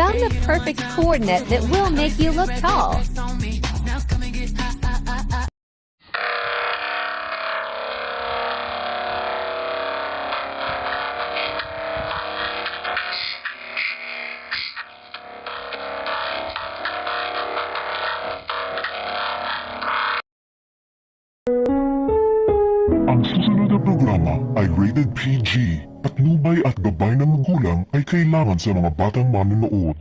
found the perfect coordinate that will make you look tall. Ang susunod na programa ay rated PG. Patnubay at gabay ng magulang ay kailangan sa mga batang manonood.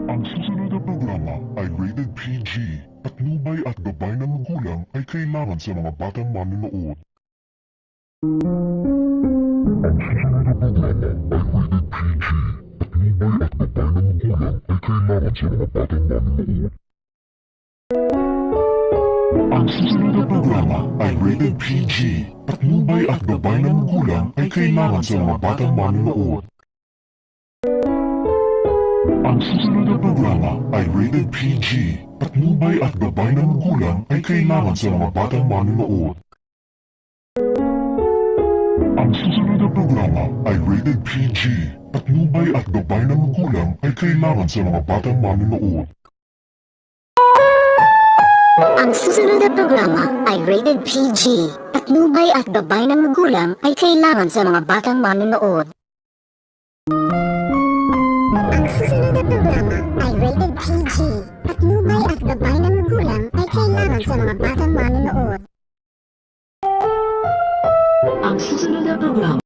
Ang susunod na programa ay rated PG. Patnubay at gabay ng magulang ay kailangan sa mga batang manonood. Ang susunod na programa ay rated PG. Patnubay at gabay ng magulang ay kailangan sa mga batang manonood. Ang susunod na programa ay rated PG. Patnubay at gabay ng magulang ay kailangan sa mga batang manonood. Ang susunod na programa ay rated PG. Patnubay at gabay ng magulang ay kailangan sa mga batang manonood. Ang susunod na programa ay rated PG. Patnubay at gabay ng magulang ay kailangan sa mga batang manonood. Ang susunod na programa ay rated PG. Patnubay at gabay ng magulang ay kailangan sa mga batang manonood. Ang susunod na programa ay rated PG. Patnubay at gabay ng magulang ay kailangan sa mga batang manonood. Ang susunod na programa